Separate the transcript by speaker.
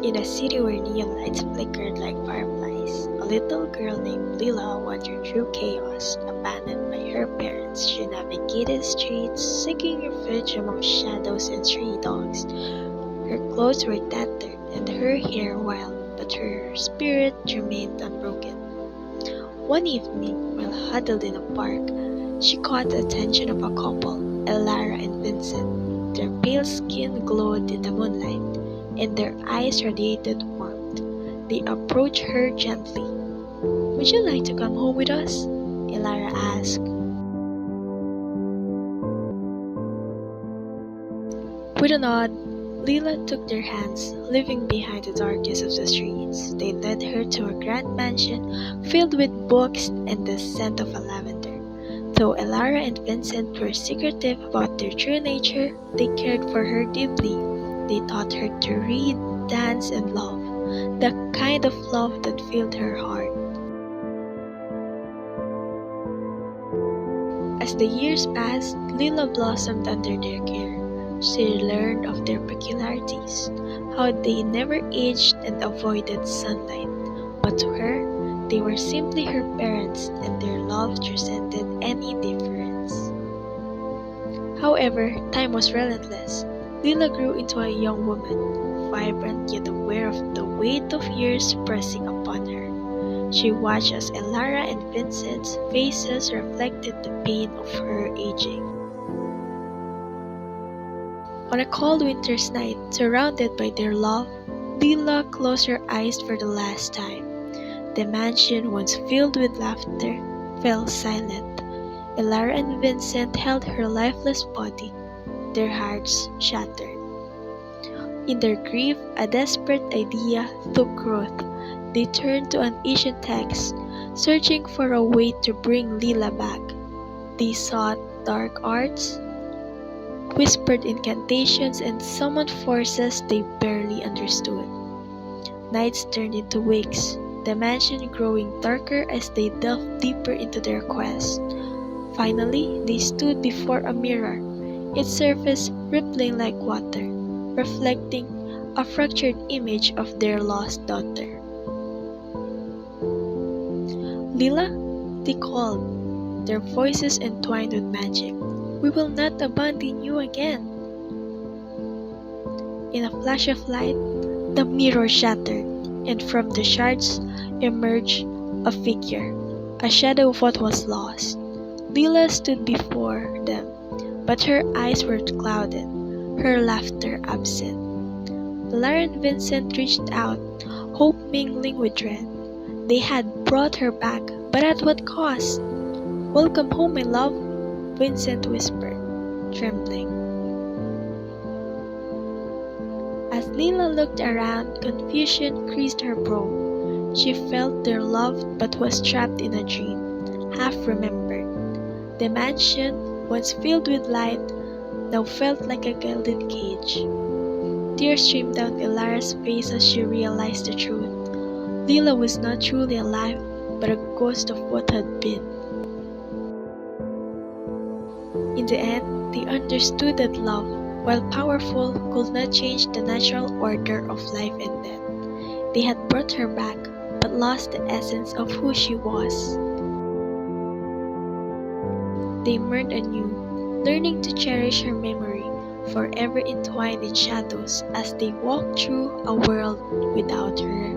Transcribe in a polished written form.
Speaker 1: In a city where neon lights flickered like fireflies, a little girl named Lila wandered through chaos. Abandoned by her parents, she navigated streets, seeking refuge among shadows and stray dogs. Her clothes were tattered and her hair wild, but her spirit remained unbroken. One evening, while huddled in a park, she caught the attention of a couple, Elara and Vincent. Their pale skin glowed in the moonlight, and their eyes radiated warmth. They approached her gently. "Would you like to come home with us?" Elara asked. With a nod, Lila took their hands, leaving behind the darkness of the streets. They led her to a grand mansion filled with books and the scent of a lavender. Though Elara and Vincent were secretive about their true nature, they cared for her deeply. They taught her to read, dance, and love, the kind of love that filled her heart. As the years passed, Lila blossomed under their care. She learned of their peculiarities, how they never aged and avoided sunlight. But to her, they were simply her parents, and their love transcended any difference. However, time was relentless. Lila grew into a young woman, vibrant yet aware of the weight of years pressing upon her. She watched as Elara and Vincent's faces reflected the pain of her aging. On a cold winter's night, surrounded by their love, Lila closed her eyes for the last time. The mansion, once filled with laughter, fell silent. Elara and Vincent held her lifeless body, their hearts shattered. In their grief, a desperate idea took root. They turned to an ancient text, searching for a way to bring Lila back. They sought dark arts, whispered incantations, and summoned forces they barely understood. Nights turned into weeks, the mansion growing darker as they delved deeper into their quest. Finally, they stood before a mirror, its surface rippling like water, reflecting a fractured image of their lost daughter. "Lila," they called, their voices entwined with magic. "We will not abandon you again." In a flash of light, the mirror shattered, and from the shards emerged a figure, a shadow of what was lost. Lila stood before them, but her eyes were clouded, her laughter absent. Elara and Vincent reached out, hope mingling with dread. They had brought her back, but at what cost? "Welcome home, my love," Vincent whispered, trembling. As Lila looked around, confusion creased her brow. She felt their love but was trapped in a dream, half remembered. The mansion, once filled with light, now felt like a gilded cage. Tears streamed down Elara's face as she realized the truth. Lila was not truly alive, but a ghost of what had been. In the end, they understood that love, while powerful, could not change the natural order of life and death. They had brought her back, but lost the essence of who she was. They mourned anew, learning to cherish her memory, forever entwined in shadows as they walked through a world without her.